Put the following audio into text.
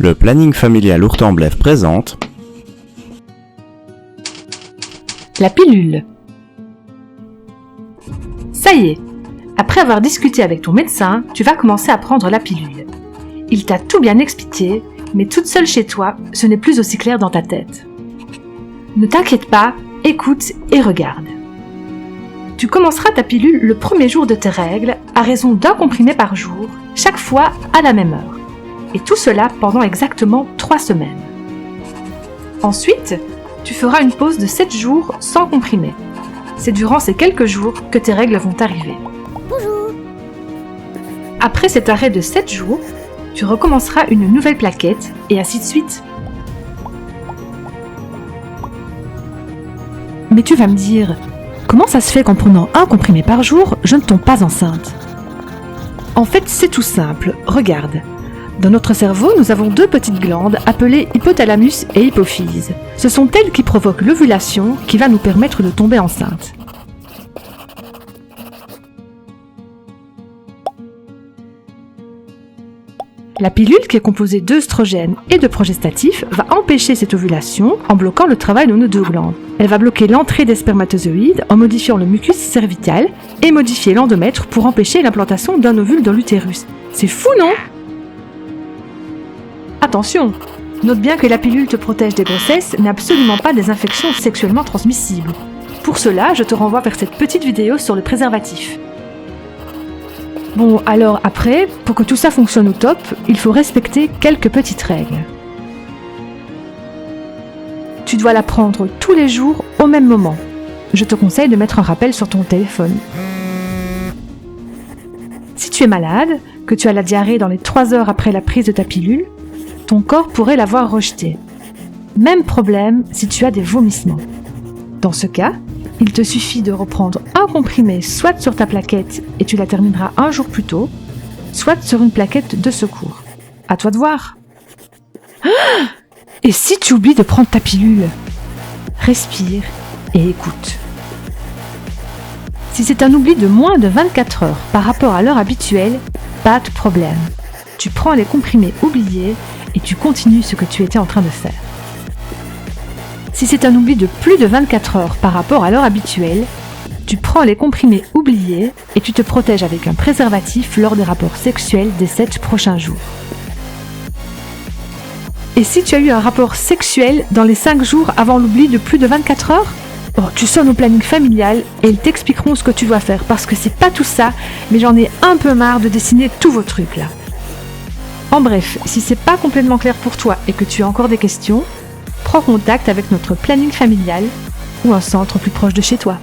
Le planning familial Ourtemblève présente la pilule. Ça y est, après avoir discuté avec ton médecin, tu vas commencer à prendre la pilule. Il t'a tout bien expliqué, mais toute seule chez toi, ce n'est plus aussi clair dans ta tête. Ne t'inquiète pas, écoute et regarde. Tu commenceras ta pilule le premier jour de tes règles, à raison d'1 comprimé par jour, chaque fois à la même heure. Et tout cela pendant exactement 3 semaines. Ensuite, tu feras une pause de 7 jours sans comprimé. C'est durant ces quelques jours que tes règles vont arriver. Bonjour. Après cet arrêt de 7 jours, tu recommenceras une nouvelle plaquette et ainsi de suite. Mais tu vas me dire, comment ça se fait qu'en prenant 1 comprimé par jour, je ne tombe pas enceinte ? En fait, c'est tout simple. Regarde. Dans notre cerveau, nous avons 2 petites glandes appelées hypothalamus et hypophyse. Ce sont elles qui provoquent l'ovulation qui va nous permettre de tomber enceinte. La pilule, qui est composée d'œstrogènes et de progestatifs, va empêcher cette ovulation en bloquant le travail de nos 2 glandes. Elle va bloquer l'entrée des spermatozoïdes en modifiant le mucus cervical et modifier l'endomètre pour empêcher l'implantation d'un ovule dans l'utérus. C'est fou, non ? Attention, note bien que la pilule te protège des grossesses n'est absolument pas des infections sexuellement transmissibles. Pour cela, je te renvoie vers cette petite vidéo sur le préservatif. Bon, alors après, pour que tout ça fonctionne au top, il faut respecter quelques petites règles. Tu dois la prendre tous les jours au même moment. Je te conseille de mettre un rappel sur ton téléphone. Si tu es malade, que tu as la diarrhée dans les 3 heures après la prise de ta pilule, ton corps pourrait l'avoir rejetée. Même problème si tu as des vomissements. Dans ce cas, il te suffit de reprendre 1 comprimé soit sur ta plaquette et tu la termineras 1 jour plus tôt, soit sur une plaquette de secours. À toi de voir. Et si tu oublies de prendre ta pilule ? Respire et écoute. Si c'est un oubli de moins de 24 heures par rapport à l'heure habituelle, pas de problème. Tu prends les comprimés oubliés et tu continues ce que tu étais en train de faire. Si c'est un oubli de plus de 24 heures par rapport à l'heure habituelle, tu prends les comprimés oubliés et tu te protèges avec un préservatif lors des rapports sexuels des 7 prochains jours. Et si tu as eu un rapport sexuel dans les 5 jours avant l'oubli de plus de 24 heures, tu sonnes au planning familial et ils t'expliqueront ce que tu dois faire parce que c'est pas tout ça, mais j'en ai un peu marre de dessiner tous vos trucs là. En bref, si c'est pas complètement clair pour toi et que tu as encore des questions, prends contact avec notre planning familial ou un centre plus proche de chez toi.